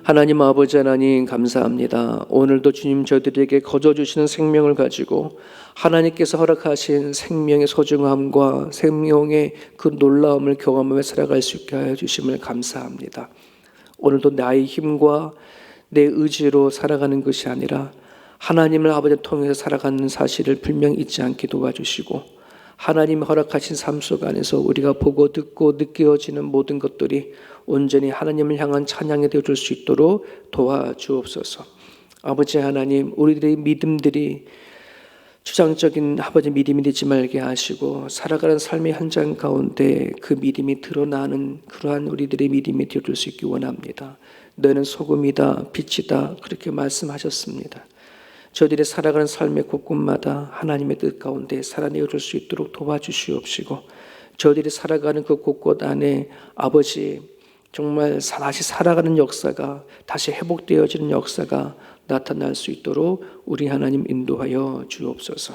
하나님 아버지 하나님 감사합니다. 오늘도 주님 저희들에게 거저주시는 생명을 가지고 하나님께서 허락하신 생명의 소중함과 생명의 그 놀라움을 경험하며 살아갈 수 있게 하여 주심을 감사합니다. 오늘도 나의 힘과 내 의지로 살아가는 것이 아니라 하나님을 아버지를 통해서 살아가는 사실을 분명히 잊지 않게 도와주시고 하나님 허락하신 삶 속 안에서 우리가 보고 듣고 느껴지는 모든 것들이 온전히 하나님을 향한 찬양이 되어줄 수 있도록 도와주옵소서. 아버지 하나님, 우리들의 믿음들이 주장적인 아버지 믿음이 되지 말게 하시고 살아가는 삶의 현장 가운데 그 믿음이 드러나는 그러한 우리들의 믿음이 되어줄 수 있기 원합니다. 너는 소금이다 빛이다 그렇게 말씀하셨습니다. 저희들이 살아가는 삶의 곳곳마다 하나님의 뜻 가운데 살아내어줄 수 있도록 도와주시옵시고 저희들이 살아가는 그 곳곳 안에 아버지 정말 다시 살아가는 역사가 다시 회복되어지는 역사가 나타날 수 있도록 우리 하나님 인도하여 주옵소서.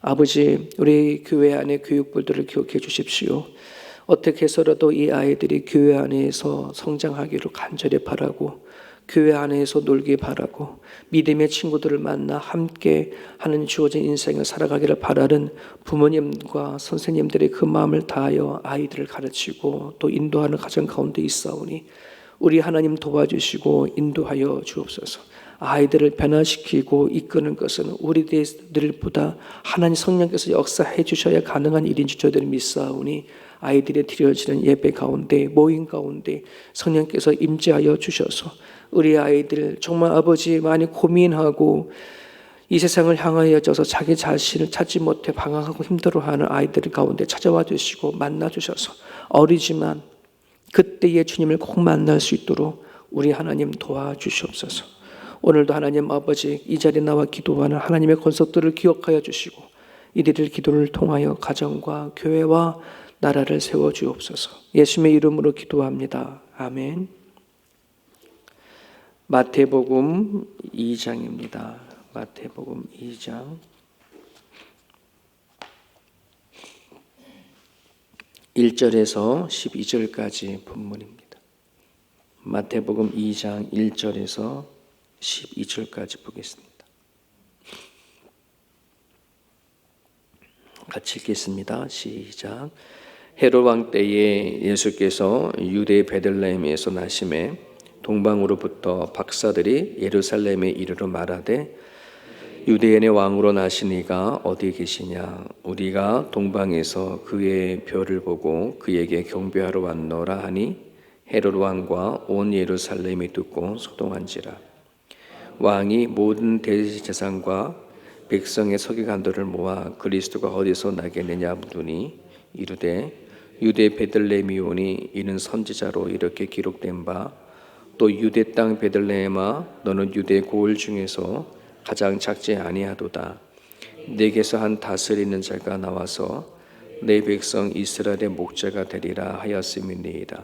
아버지 우리 교회 안에 교육부들을 기억해 주십시오. 어떻게 해서라도 이 아이들이 교회 안에서 성장하기를 간절히 바라고 교회 안에서 놀기 바라고 믿음의 친구들을 만나 함께 하는 주어진 인생을 살아가기를 바라는 부모님과 선생님들의 그 마음을 다하여 아이들을 가르치고 또 인도하는 가정 가운데 있사오니 우리 하나님 도와주시고 인도하여 주옵소서. 아이들을 변화시키고 이끄는 것은 우리들보다 하나님 성령께서 역사해 주셔야 가능한 일인 줄 저희들은 믿사오니 아이들이 드려지는 예배 가운데 모임 가운데 성령께서 임재하여 주셔서 우리 아이들 정말 아버지 많이 고민하고 이 세상을 향하여져서 자기 자신을 찾지 못해 방황하고 힘들어하는 아이들 가운데 찾아와 주시고 만나 주셔서 어리지만 그때의 주님을 꼭 만날 수 있도록 우리 하나님 도와주시옵소서. 오늘도 하나님 아버지 이 자리에 나와 기도하는 하나님의 권속들을 기억하여 주시고 이들의 기도를 통하여 가정과 교회와 나라를 세워주옵소서. 예수님의 이름으로 기도합니다. 아멘. 마태복음 2장입니다. 마태복음 2장 1절에서 12절까지 본문입니다. 마태복음 2장 1절에서 12절까지 보겠습니다. 같이 읽겠습니다. 시작. 헤롯 왕 때에 예수께서 유대 베들레헴에서 나심에 동방으로부터 박사들이 예루살렘에 이르러 말하되 유대인의 왕으로 나신 이가 어디 계시냐? 우리가 동방에서 그의 별을 보고 그에게 경배하러 왔노라 하니 헤롯 왕과 온 예루살렘이 듣고 소동한지라. 왕이 모든 대제사장과 백성의 서기관들을 모아 그리스도가 어디서 나겠느냐 묻으니 이르되 유대 베들레헴이오니 이는 선지자로 이렇게 기록된 바 또 유대 땅 베들레헴아 너는 유대 고을 중에서 가장 작지 아니하도다. 내게서 한 다스리는 자가 나와서 내 백성 이스라엘의 목자가 되리라 하였음이니이다.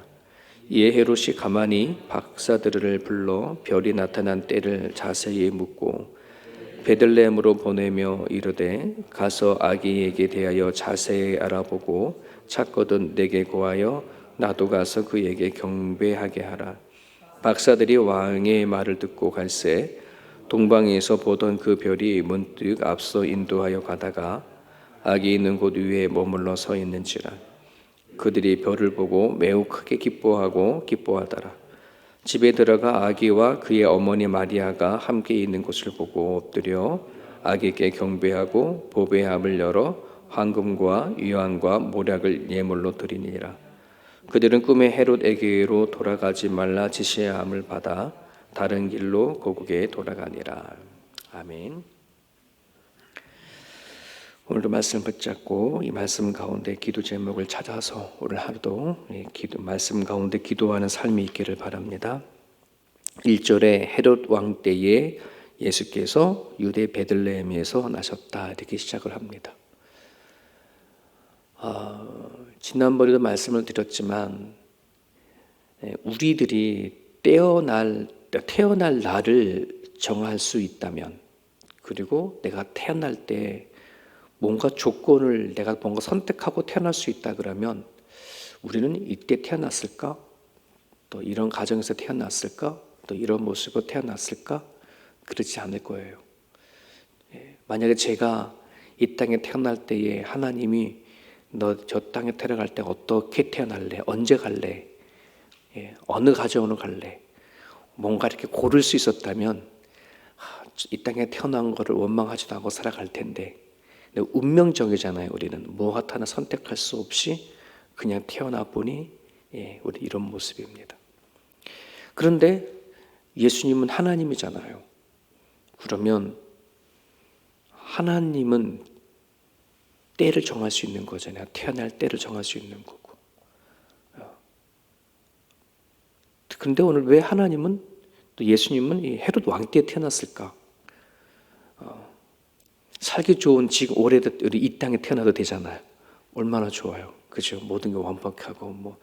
이에 헤롯이 가만히 박사들을 불러 별이 나타난 때를 자세히 묻고 베들레헴으로 보내며 이르되 가서 아기에게 대하여 자세히 알아보고 찾거든 내게 고하여 나도 가서 그에게 경배하게 하라. 박사들이 왕의 말을 듣고 갈새 동방에서 보던 그 별이 문득 앞서 인도하여 가다가 아기 있는 곳 위에 머물러 서 있는지라. 그들이 별을 보고 매우 크게 기뻐하더라. 집에 들어가 아기와 그의 어머니 마리아가 함께 있는 것을 보고 엎드려 아기께 경배하고 보배의 압을 열어 황금과 유황과 모략을 예물로 드리니라. 그들은 꿈에 헤롯에게로 돌아가지 말라 지시함을 받아 다른 길로 고국에 돌아가니라. 아멘. 오늘도 말씀을 붙잡고 이 말씀 가운데 기도 제목을 찾아서 오늘 하루도 말씀 가운데 기도하는 삶이 있기를 바랍니다. 1절에 헤롯 왕 때에 예수께서 유대 베들레헴에서 나셨다 이렇게 시작을 합니다. 지난번에도 말씀을 드렸지만 우리들이 태어날 날을 정할 수 있다면 그리고 내가 태어날 때 뭔가 조건을 내가 뭔가 선택하고 태어날 수 있다 그러면 우리는 이때 태어났을까? 또 이런 가정에서 태어났을까? 또 이런 모습으로 태어났을까? 그렇지 않을 거예요. 만약에 제가 이 땅에 태어날 때에 하나님이 너 저 땅에 태어날 때 어떻게 태어날래? 언제 갈래? 어느 가정으로 갈래? 뭔가 이렇게 고를 수 있었다면 이 땅에 태어난 거를 원망하지도 않고 살아갈 텐데, 운명적이잖아요. 우리는 뭐 하나 선택할 수 없이 그냥 태어나 보니 우리 이런 모습입니다. 그런데 예수님은 하나님이잖아요. 그러면 하나님은 때를 정할 수 있는 거잖아요. 태어날 때를 정할 수 있는 거고. 그런데 오늘 왜 하나님은 또 예수님은 이 헤롯 왕 때에 태어났을까? 살기 좋은 지금 오래됐 우리 이 땅에 태어나도 되잖아요. 얼마나 좋아요, 그죠? 모든 게 완벽하고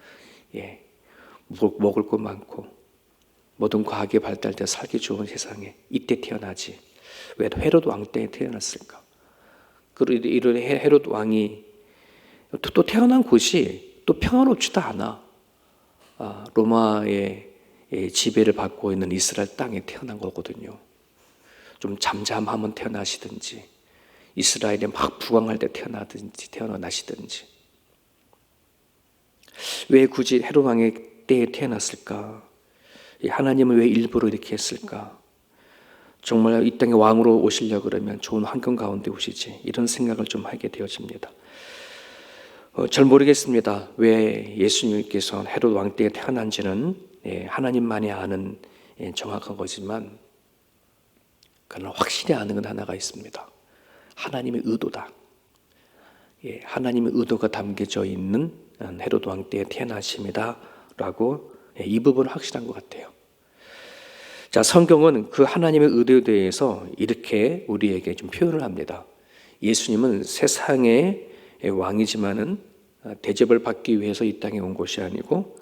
먹을 거 많고 모든 과학이 발달돼 살기 좋은 세상에 이때 태어나지. 왜 헤롯 왕 때에 태어났을까? 그리고 이런 헤롯 왕이 또 태어난 곳이 또 평화롭지도 않아. 로마의 지배를 받고 있는 이스라엘 땅에 태어난 거거든요. 좀 잠잠하면 태어나시든지, 이스라엘이 막 부강할 때 태어나시든지. 왜 굳이 헤롯 왕의 때에 태어났을까? 하나님은 왜 일부러 이렇게 했을까? 정말 이 땅에 왕으로 오시려고 그러면 좋은 환경 가운데 오시지, 이런 생각을 좀 하게 되어집니다. 잘 모르겠습니다. 왜 예수님께서 헤롯 왕 때에 태어난지는 하나님만이 아는 정확한 거지만, 그러나 확실히 아는 건 하나가 있습니다. 하나님의 의도다. 하나님의 의도가 담겨져 있는 헤롯 왕 때에 태어나심이다 라고 이 부분은 확실한 것 같아요. 자, 성경은 그 하나님의 의도에 대해서 이렇게 우리에게 좀 표현을 합니다. 예수님은 세상의 왕이지만은 대접을 받기 위해서 이 땅에 온 것이 아니고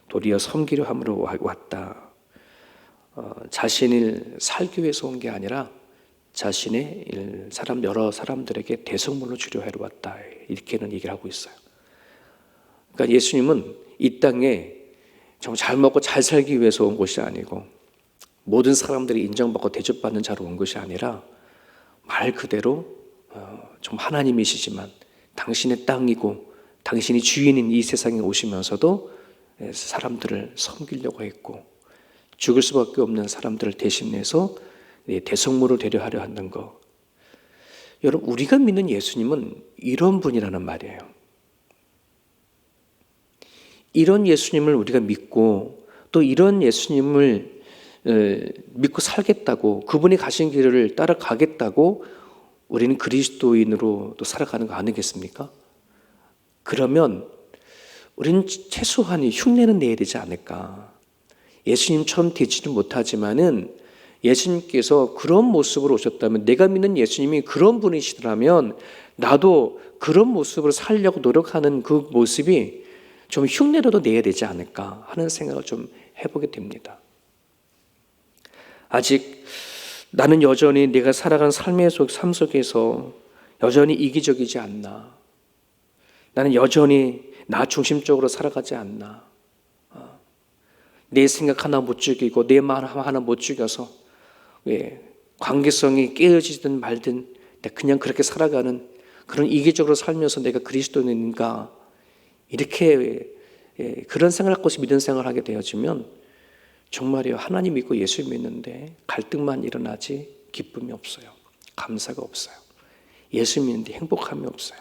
도리어 섬기려 함으로 왔다. 자신을 살기 위해서 온 게 아니라 자신의 여러 사람들에게 대성물로 주려 하러 왔다. 이렇게는 얘기를 하고 있어요. 그러니까 예수님은 이 땅에 정말 잘 먹고 잘 살기 위해서 온 것이 아니고, 모든 사람들이 인정받고 대접받는 자로 온 것이 아니라, 말 그대로 정말 하나님이시지만 당신의 땅이고 당신이 주인인 이 세상에 오시면서도 사람들을 섬기려고 했고, 죽을 수밖에 없는 사람들을 대신해서 대성물을 되려 하는 것. 여러분, 우리가 믿는 예수님은 이런 분이라는 말이에요. 이런 예수님을 우리가 믿고, 또 이런 예수님을 믿고 살겠다고, 그분이 가신 길을 따라가겠다고 우리는 그리스도인으로 또 살아가는 거 아니겠습니까? 그러면 우리는 최소한 흉내는 내야 되지 않을까. 예수님처럼 되지는 못하지만은 예수님께서 그런 모습으로 오셨다면, 내가 믿는 예수님이 그런 분이시더라면 나도 그런 모습으로 살려고 노력하는 그 모습이 좀 흉내라도 내야 되지 않을까 하는 생각을 좀 해보게 됩니다. 아직 나는 여전히 내가 살아간 삶 속에서 여전히 이기적이지 않나. 나는 여전히 나 중심적으로 살아가지 않나. 내 생각 하나 못 죽이고 내 말 하나 못 죽여서 관계성이 깨어지든 말든 그냥 그렇게 살아가는 그런 이기적으로 살면서 내가 그리스도인인가, 이렇게 그런 생각을 갖고 믿는 생각을 하게 되어지면 정말이요, 하나님 믿고 예수 믿는데 갈등만 일어나지 기쁨이 없어요. 감사가 없어요. 예수 믿는데 행복함이 없어요.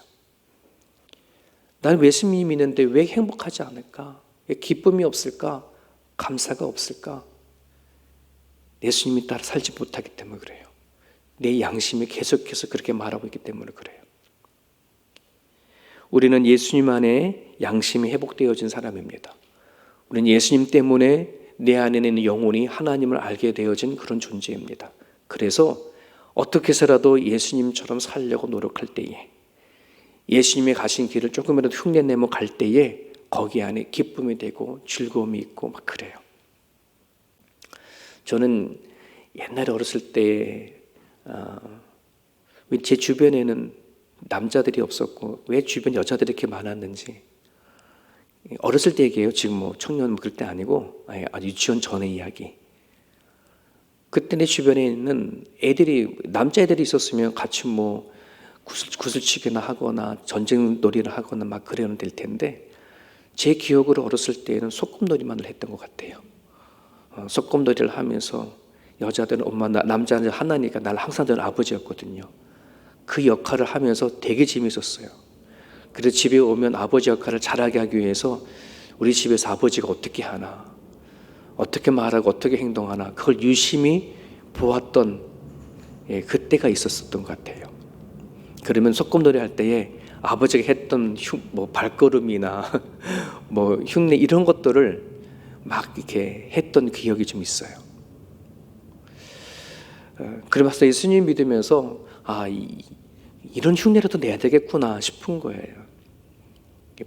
난 예수 믿는데 왜 행복하지 않을까? 왜 기쁨이 없을까? 감사가 없을까? 예수님이 따라 살지 못하기 때문에 그래요. 내 양심이 계속해서 그렇게 말하고 있기 때문에 그래요. 우리는 예수님 안에 양심이 회복되어진 사람입니다. 우리는 예수님 때문에 내 안에 있는 영혼이 하나님을 알게 되어진 그런 존재입니다. 그래서 어떻게 해서라도 예수님처럼 살려고 노력할 때에, 예수님이 가신 길을 조금이라도 흉내내며 갈 때에 거기 안에 기쁨이 되고 즐거움이 있고 막 그래요. 저는 옛날에 어렸을 때 제 주변에는 남자들이 없었고 왜 주변 여자들이 이렇게 많았는지, 어렸을 때 얘기예요. 지금 청년 그럴 때 아니고 아주 유치원 전의 이야기. 그때 내 주변에 있는 애들이, 남자애들이 있었으면 같이 뭐 구슬치기나 하거나 전쟁놀이를 하거나 막 그래야 될 텐데, 제 기억으로 어렸을 때는 소꿉놀이만을 했던 것 같아요. 소꿉놀이를 하면서 여자들은 엄마, 남자는 하나니까 날 항상 저는 아버지였거든요. 그 역할을 하면서 되게 재밌었어요. 그래서 집에 오면 아버지 역할을 잘하게 하기 위해서 우리 집에서 아버지가 어떻게 하나, 어떻게 말하고 어떻게 행동하나, 그걸 유심히 보았던 그때가 있었던 것 같아요. 그러면 소꿉놀이 할 때에 아버지가 했던 뭐 발걸음이나 뭐 흉내 이런 것들을 막 이렇게 했던 기억이 좀 있어요. 그러면서 예수님 믿으면서 이런 흉내라도 내야 되겠구나 싶은 거예요.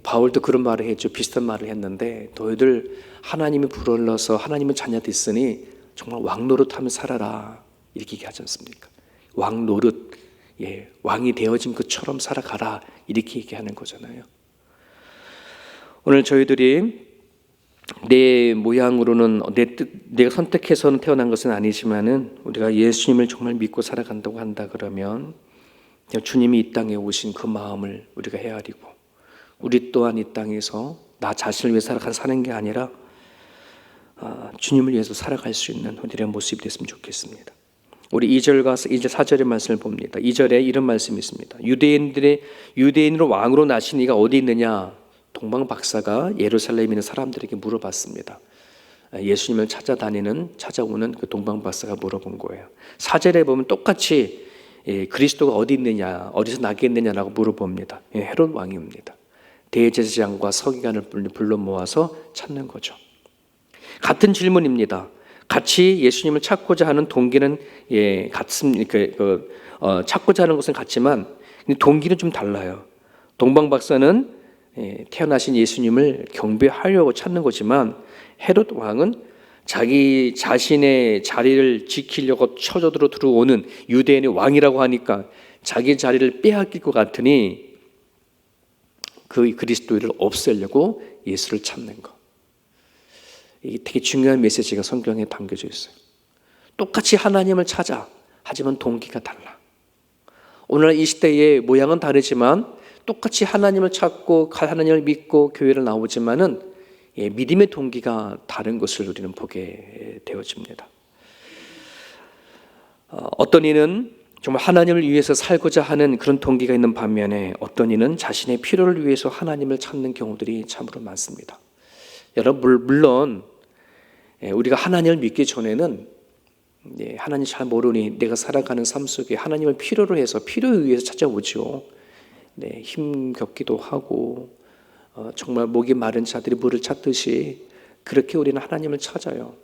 바울도 그런 말을 했죠. 비슷한 말을 했는데, 너희들 하나님이 불러서 하나님의 자녀 됐으니 정말 왕노릇하며 살아라, 이렇게 얘기하지 않습니까? 왕노릇, 왕이 되어진 것처럼 살아가라, 이렇게 얘기하는 거잖아요. 오늘 저희들이 내 모양으로는 내가 선택해서는 태어난 것은 아니지만은, 우리가 예수님을 정말 믿고 살아간다고 한다 그러면 주님이 이 땅에 오신 그 마음을 우리가 헤아리고, 우리 또한 이 땅에서 나 자신을 위해 사는 게 아니라 주님을 위해서 살아갈 수 있는 우리의 모습이 됐으면 좋겠습니다. 우리 2절과 2절 4절의 말씀을 봅니다. 2절에 이런 말씀이 있습니다. 유대인으로 왕으로 나신 이가 어디 있느냐? 동방 박사가 예루살렘에 있는 사람들에게 물어봤습니다. 예수님을 찾아오는 그 동방 박사가 물어본 거예요. 4절에 보면 똑같이 그리스도가 어디 있느냐, 어디서 나겠느냐라고 물어봅니다. 헤롯 왕입니다. 대제사장과 서기관을 불러 모아서 찾는 거죠. 같은 질문입니다. 같이 예수님을 찾고자 하는 동기는 찾고자 하는 것은 같지만 동기는 좀 달라요. 동방 박사는 태어나신 예수님을 경배하려고 찾는 거지만, 헤롯 왕은 자기 자신의 자리를 지키려고 처저들어 들어오는 유대인의 왕이라고 하니까 자기 자리를 빼앗길 것 같으니 그 그리스도를 없애려고 예수를 찾는 것. 이게 되게 중요한 메시지가 성경에 담겨져 있어요. 똑같이 하나님을 찾아, 하지만 동기가 달라. 오늘 이 시대의 모양은 다르지만 똑같이 하나님을 찾고 하나님을 믿고 교회를 나오지만은 믿음의 동기가 다른 것을 우리는 보게 되어집니다. 어떤 이는 정말 하나님을 위해서 살고자 하는 그런 동기가 있는 반면에, 어떤 이는 자신의 필요를 위해서 하나님을 찾는 경우들이 참으로 많습니다. 여러분, 물론 우리가 하나님을 믿기 전에는 하나님 잘 모르니 내가 살아가는 삶 속에 하나님을 필요로 해서 필요에 의해서 찾아오죠. 힘겹기도 하고 정말 목이 마른 자들이 물을 찾듯이 그렇게 우리는 하나님을 찾아요.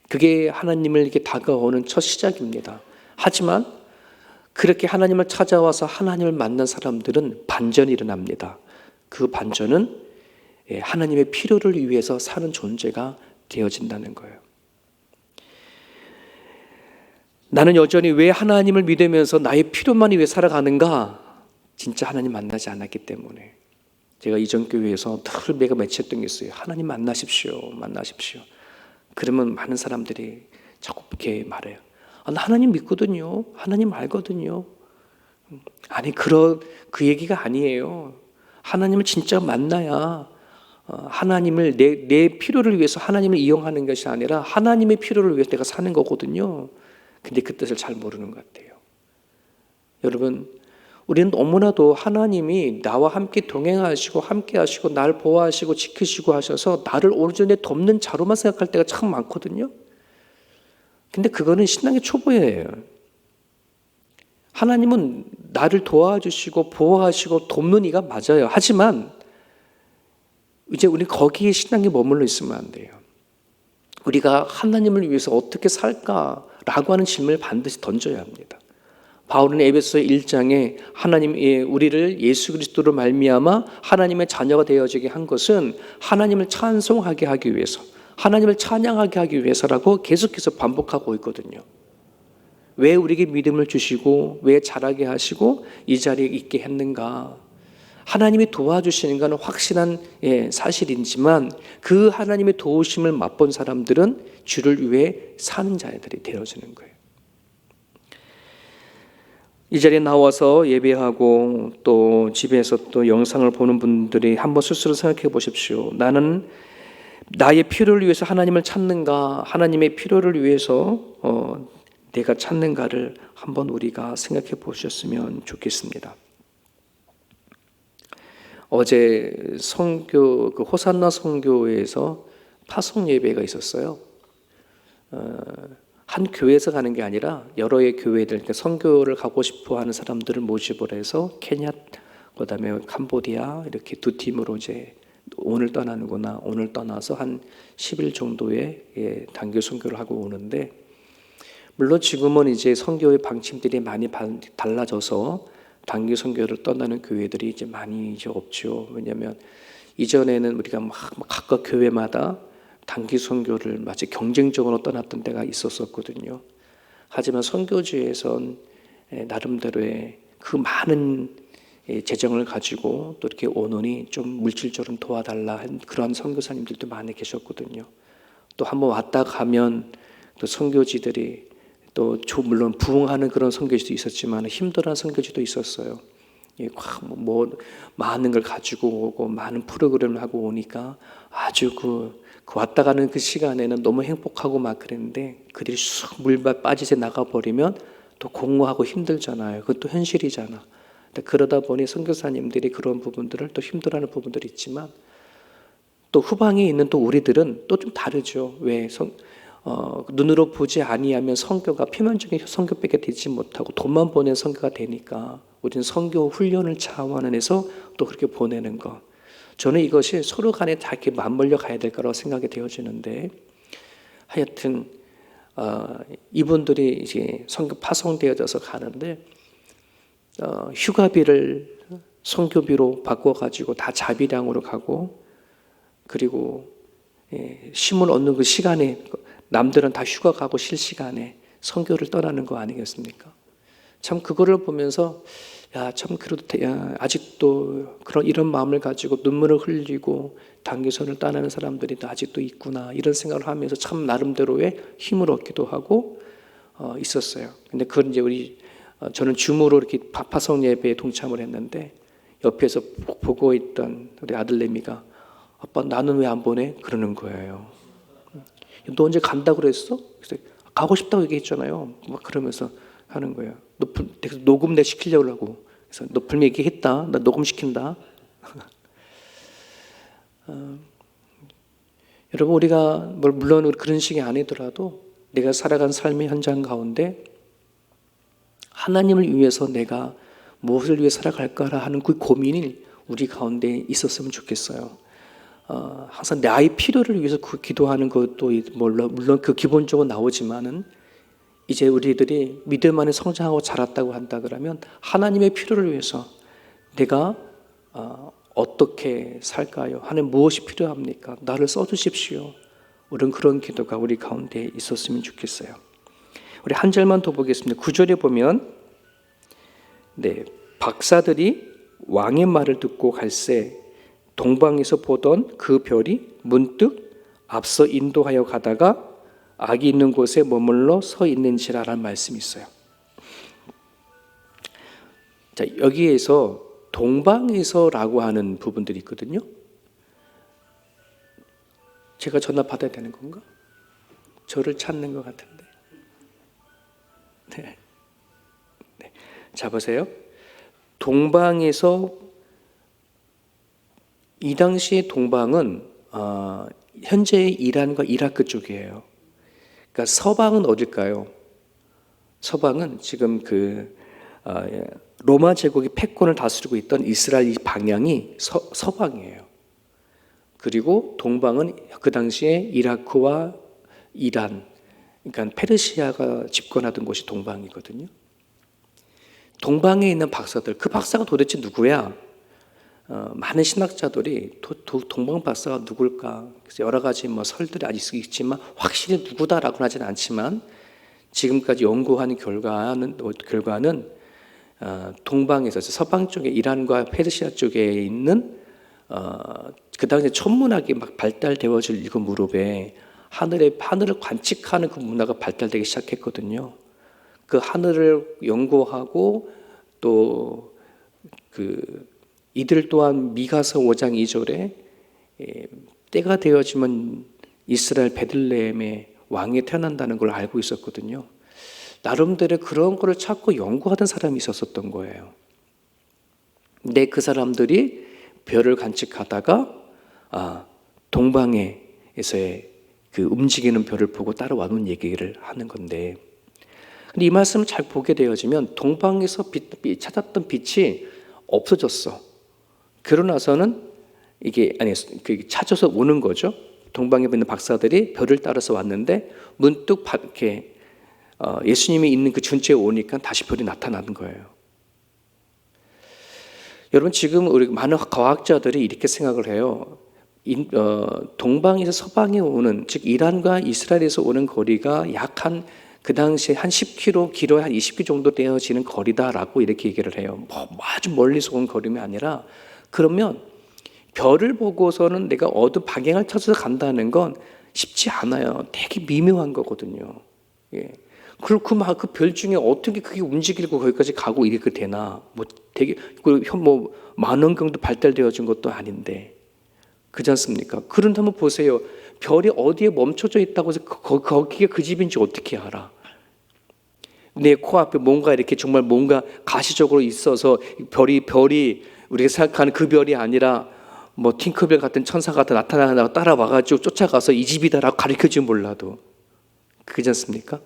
그게 하나님을 이렇게 다가오는 첫 시작입니다. 하지만 그렇게 하나님을 찾아와서 하나님을 만난 사람들은 반전이 일어납니다. 그 반전은 하나님의 필요를 위해서 사는 존재가 되어진다는 거예요. 나는 여전히 왜 하나님을 믿으면서 나의 필요만 위해 살아가는가? 진짜 하나님 만나지 않았기 때문에. 제가 이전 교회에서 늘 매가 맺혔던 게 있어요. 하나님 만나십시오, 만나십시오. 그러면 많은 사람들이 자꾸 이렇게 말해요. 나 하나님 믿거든요. 하나님 알거든요. 아니, 그 얘기가 아니에요. 하나님을 진짜 만나야 하나님을 내 필요를 위해서 하나님을 이용하는 것이 아니라 하나님의 필요를 위해서 내가 사는 거거든요. 근데 그 뜻을 잘 모르는 것 같아요. 여러분, 우리는 너무나도 하나님이 나와 함께 동행하시고 함께 하시고 날 보호하시고 지키시고 하셔서 나를 온전히 돕는 자로만 생각할 때가 참 많거든요. 근데 그거는 신앙의 초보예요. 하나님은 나를 도와주시고 보호하시고 돕는 이가 맞아요. 하지만 이제 우리 거기에 신앙이 머물러 있으면 안 돼요. 우리가 하나님을 위해서 어떻게 살까라고 하는 질문을 반드시 던져야 합니다. 바울은 에베소 1장에 하나님이 우리를 예수 그리스도로 말미암아 하나님의 자녀가 되어지게 한 것은 하나님을 찬송하게 하기 위해서, 하나님을 찬양하게 하기 위해서라고 계속해서 반복하고 있거든요. 왜 우리에게 믿음을 주시고 왜 자라게 하시고 이 자리에 있게 했는가? 하나님이 도와주시는 것은 확실한 사실이지만 그 하나님의 도우심을 맛본 사람들은 주를 위해 사는 자들이 되어지는 거예요. 이 자리에 나와서 예배하고 또 집에서 또 영상을 보는 분들이 한번 스스로 생각해 보십시오. 나는 나의 필요를 위해서 하나님을 찾는가, 하나님의 필요를 위해서 내가 찾는가를 한번 우리가 생각해 보셨으면 좋겠습니다. 어제 선교, 그 호산나 선교회에서 파송 예배가 있었어요. 한 교회에서 가는 게 아니라 여러의 교회들, 그러니까 선교를 가고 싶어 하는 사람들을 모집을 해서 케냐, 그다음에 캄보디아 이렇게 두 팀으로 이제 오늘 떠나는구나. 오늘 떠나서 한 10일 정도의 단기 선교를 하고 오는데, 물론 지금은 이제 선교의 방침들이 많이 달라져서 단기 선교를 떠나는 교회들이 이제 많이 이제 없죠. 왜냐하면 이전에는 우리가 막 각각 교회마다 단기 선교를 마치 경쟁적으로 떠났던 때가 있었었거든요. 하지만 선교지에선 나름대로의 그 많은 재정을 가지고 또 이렇게 오느니 좀 물질적으로 도와달라 한 그런 선교사님들도 많이 계셨거든요. 또 한번 왔다 가면 또 선교지들이 또 물론 부흥하는 그런 선교지도 있었지만 힘들어하는 선교지도 있었어요. 뭐 많은 걸 가지고 오고 많은 프로그램을 하고 오니까 아주 그 왔다 가는 그 시간에는 너무 행복하고 막 그랬는데 그들이 쑥 물에 빠지게 나가버리면 또 공허하고 힘들잖아요. 그것도 현실이잖아. 그러다 보니 선교사님들이 그런 부분들을 또 힘들어하는 부분들이 있지만 또 후방에 있는 또 우리들은 또 좀 다르죠. 왜 눈으로 보지 아니하면 선교가 표면적인 선교밖에 되지 못하고 돈만 보낸 선교가 되니까 우리는 선교 훈련을 차원을 해서 또 그렇게 보내는 것. 저는 이것이 서로 간에 다 이렇게 맞물려 가야 될 거라고 생각이 되어지는데, 하여튼 이분들이 이제 선교 파송되어져서 가는데 휴가비를 선교비로 바꿔가지고 다 자비량으로 가고, 그리고 쉼을 얻는 그 시간에 남들은 다 휴가 가고 쉴 시간에 선교를 떠나는 거 아니겠습니까? 참 그거를 보면서 참 그래도 아직도 이런 마음을 가지고 눈물을 흘리고 단기선을 떠나는 사람들이 아직도 있구나, 이런 생각을 하면서 참 나름대로의 힘을 얻기도 하고 있었어요. 근데 그건 이제 저는 줌으로 이렇게 파송 예배에 동참을 했는데 옆에서 보고 있던 우리 아들내미가 아빠 나는 왜 안 보내? 그러는 거예요. 너 언제 간다고 그랬어? 그래서 가고 싶다고 얘기했잖아요. 막 그러면서 하는 거예요. 녹음 내 시키려고 하고. 그래서 너 분명히 얘기했다. 나 녹음 시킨다. 여러분, 우리가 물론 그런 식이 아니더라도 내가 살아간 삶의 현장 가운데 하나님을 위해서 내가 무엇을 위해 살아갈까라 하는 그 고민이 우리 가운데 있었으면 좋겠어요. 항상 나의 필요를 위해서 기도하는 것도 물론 그 기본적으로 나오지만은 이제 우리들이 믿음 안에 성장하고 자랐다고 한다 그러면 하나님의 필요를 위해서 내가 어떻게 살까요? 하나님 무엇이 필요합니까? 나를 써주십시오. 그런 기도가 우리 가운데 있었으면 좋겠어요. 우리 한 절만 더 보겠습니다. 9절에 보면 박사들이 왕의 말을 듣고 갈새 동방에서 보던 그 별이 문득 앞서 인도하여 가다가 악이 있는 곳에 머물러 서 있는지라라는 말씀이 있어요. 자, 여기에서 동방에서라고 하는 부분들이 있거든요. 제가 전화 받아야 되는 건가? 저를 찾는 것 같은데. 네. 자, 보세요. 동방에서, 이 당시의 동방은 현재의 이란과 이라크 쪽이에요. 그러니까 서방은 어딜까요? 서방은 지금 로마 제국이 패권을 다스리고 있던 이스라엘 방향이 서방이에요. 그리고 동방은 그 당시에 이라크와 이란, 그러니까 페르시아가 집권하던 곳이 동방이거든요. 동방에 있는 박사들, 그 박사가 도대체 누구야? 많은 신학자들이 동방 박사가 누굴까? 그래서 여러 가지 설들이 아직 있지만 확실히 누구다라고는 하지는 않지만 지금까지 연구한 결과는 동방에서 서방 쪽에 이란과 페르시아 쪽에 있는 그 당시에 천문학이 막 발달되어질 그 무렵에 하늘을 관측하는 그 문화가 발달되기 시작했거든요. 그 하늘을 연구하고 또 이들 또한 미가서 5장 2절에 때가 되어지면 이스라엘 베들레헴의 왕이 태어난다는 걸 알고 있었거든요. 나름대로 그런 거를 찾고 연구하던 사람이 있었던 거예요. 근데 그 사람들이 별을 관측하다가 동방에서의 그 움직이는 별을 보고 따라와는 얘기를 하는 건데, 근데 이 말씀을 잘 보게 되어지면 동방에서 찾았던 빛이 없어졌어. 그러고 나서는 이게 찾아서 오는 거죠. 동방에 있는 박사들이 별을 따라서 왔는데 문득 이렇게 예수님이 있는 그 근처에 오니까 다시 별이 나타나는 거예요. 여러분, 지금 우리 많은 과학자들이 이렇게 생각을 해요. 동방에서 서방에 오는, 즉 이란과 이스라엘에서 오는 거리가 약 그 당시에 한 10km, 길어야 한 20km 정도 되어지는 거리다라고 이렇게 얘기를 해요. 아주 멀리서 온 거리이 아니라, 그러면 별을 보고서는 내가 어느 방향을 찾아서 간다는 건 쉽지 않아요. 되게 미묘한 거거든요. 예. 그리고 그 별 중에 어떻게 그게 움직이고 거기까지 가고 이렇게 되나? 되게 만원경도 발달되어진 것도 아닌데, 그렇지 않습니까? 그런데 한번 보세요. 별이 어디에 멈춰져 있다고 해서 거기가 그 집인지 어떻게 알아? 내 코앞에 뭔가 이렇게 정말 뭔가 가시적으로 있어서 별이 우리가 생각하는 그 별이 아니라 팅커벨 같은 천사가 나타나다가 따라와가지고 쫓아가서 이 집이다라고 가르쳐주면 몰라도, 그렇지 않습니까?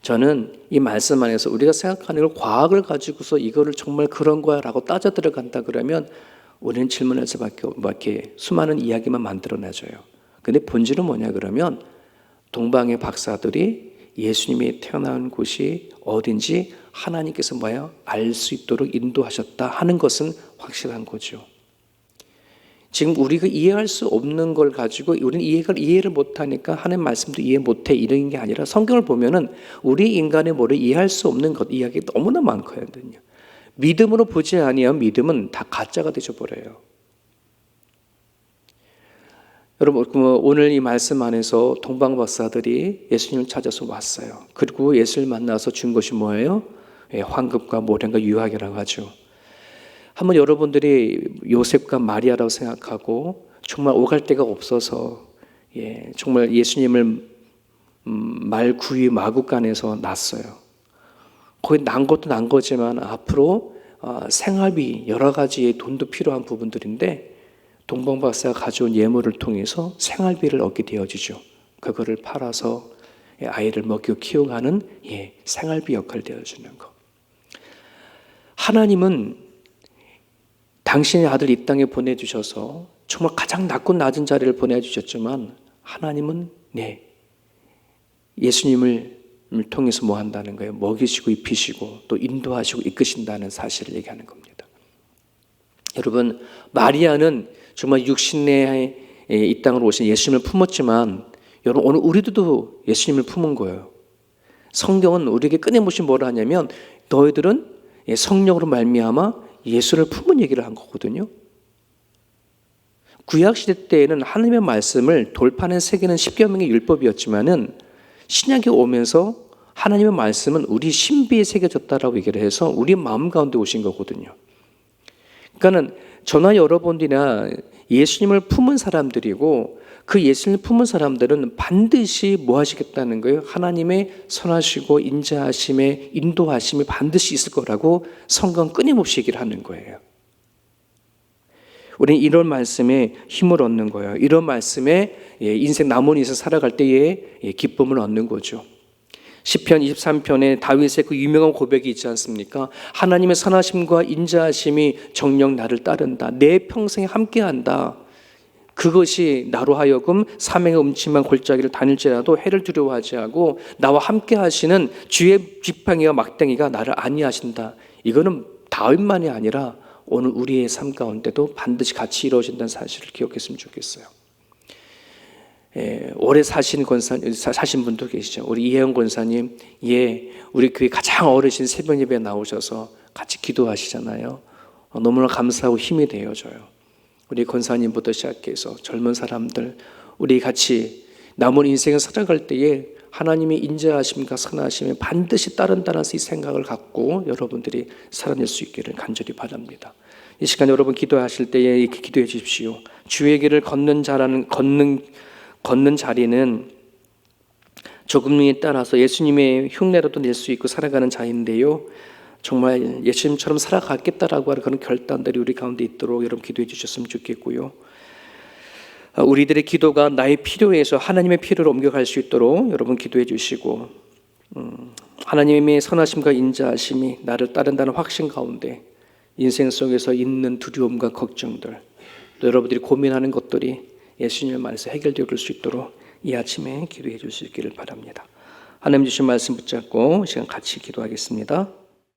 저는 이 말씀 안에서 우리가 생각하는 걸 과학을 가지고서 이거를 정말 그런 거야 라고 따져 들어간다 그러면 우리는 질문할 수밖에 이렇게 수많은 이야기만 만들어내줘요. 근데 본질은 뭐냐 그러면 동방의 박사들이 예수님이 태어난 곳이 어딘지 하나님께서 알 수 있도록 인도하셨다 하는 것은 확실한 거죠. 지금 우리가 이해할 수 없는 걸 가지고 우리는 이해를 못하니까 하나님 말씀도 이해 못해 이런 게 아니라, 성경을 보면은 우리 인간의 머리를 이해할 수 없는 것 이야기가 너무나 많거든요. 믿음으로 보지 아니하면 믿음은 다 가짜가 되어버려요. 여러분, 오늘 이 말씀 안에서 동방 박사들이 예수님을 찾아서 왔어요. 그리고 예수를 만나서 준 것이 뭐예요? 황금과 모량과 유황이라고 하죠. 한번 여러분들이 요셉과 마리아라고 생각하고 정말 오갈 데가 없어서 정말 예수님을 말구이 마구간에서 낳았어요. 거기 난 것도 난 거지만 앞으로 생활비 여러 가지의 돈도 필요한 부분들인데 동방 박사가 가져온 예물을 통해서 생활비를 얻게 되어지죠. 그거를 팔아서 아이를 먹이고 키워가는 생활비 역할을 되어주는 것. 하나님은 당신의 아들 이 땅에 보내주셔서 정말 가장 낮고 낮은 자리를 보내주셨지만 하나님은 예수님을 통해서 뭐 한다는 거예요? 먹이시고 입히시고 또 인도하시고 이끄신다는 사실을 얘기하는 겁니다. 여러분, 마리아는 정말 육신내에 이 땅으로 오신 예수님을 품었지만 여러분, 오늘 우리도 예수님을 품은 거예요. 성경은 우리에게 끊임없이 뭐라 하냐면 너희들은 성령으로 말미암아 예수를 품은 얘기를 한 거거든요. 구약시대 때에는 하나님의 말씀을 돌파하는 세계는 십계명의 율법이었지만은 신약이 오면서 하나님의 말씀은 우리 신비에 새겨졌다라고 얘기를 해서 우리 마음 가운데 오신 거거든요. 그러니까는 저나 여러분들이나 예수님을 품은 사람들이고 그 예수님을 품은 사람들은 반드시 뭐 하시겠다는 거예요? 하나님의 선하시고 인자하심에 인도하심이 반드시 있을 거라고 성경 끊임없이 얘기를 하는 거예요. 우리는 이런 말씀에 힘을 얻는 거예요. 이런 말씀에 남은 인생 살아갈 때에 기쁨을 얻는 거죠. 시편 23편에 다윗의 그 유명한 고백이 있지 않습니까? 하나님의 선하심과 인자하심이 정녕 나를 따른다. 내 평생에 함께한다. 그것이 나로 하여금 사명의 음침한 골짜기를 다닐지라도 해를 두려워하지 않고 나와 함께 하시는 주의 지팡이와 막대기가 나를 안위하신다. 이거는 다윗만이 아니라 오늘 우리의 삶 가운데도 반드시 같이 이루어진다는 사실을 기억했으면 좋겠어요. 오래 사신 사신 분도 계시죠. 우리 이혜영 권사님, 우리 교회 가장 어르신 새벽 예배에 나오셔서 같이 기도하시잖아요. 너무나 감사하고 힘이 되어져요. 우리 권사님부터 시작해서 젊은 사람들, 우리 같이 남은 인생을 살아갈 때에 하나님의 인자하심과 선하심에 반드시 따른다는 이 생각을 갖고 여러분들이 살아낼 수 있기를 간절히 바랍니다. 이 시간 여러분 기도하실 때에 이렇게 기도해 주십시오. 주의 길을 걷는 자리는 조금에 따라서 예수님의 흉내라도 낼 수 있고 살아가는 자인데요, 정말 예수님처럼 살아가겠다라고 하는 그런 결단들이 우리 가운데 있도록 여러분 기도해 주셨으면 좋겠고요. 우리들의 기도가 나의 필요에서 하나님의 필요로 옮겨갈 수 있도록 여러분 기도해 주시고, 하나님의 선하심과 인자하심이 나를 따른다는 확신 가운데 인생 속에서 있는 두려움과 걱정들, 또 여러분들이 고민하는 것들이 예수님의 말에서 해결될 수 있도록 이 아침에 기도해 줄 수 있기를 바랍니다. 하나님 주신 말씀 붙잡고 시간 같이 기도하겠습니다.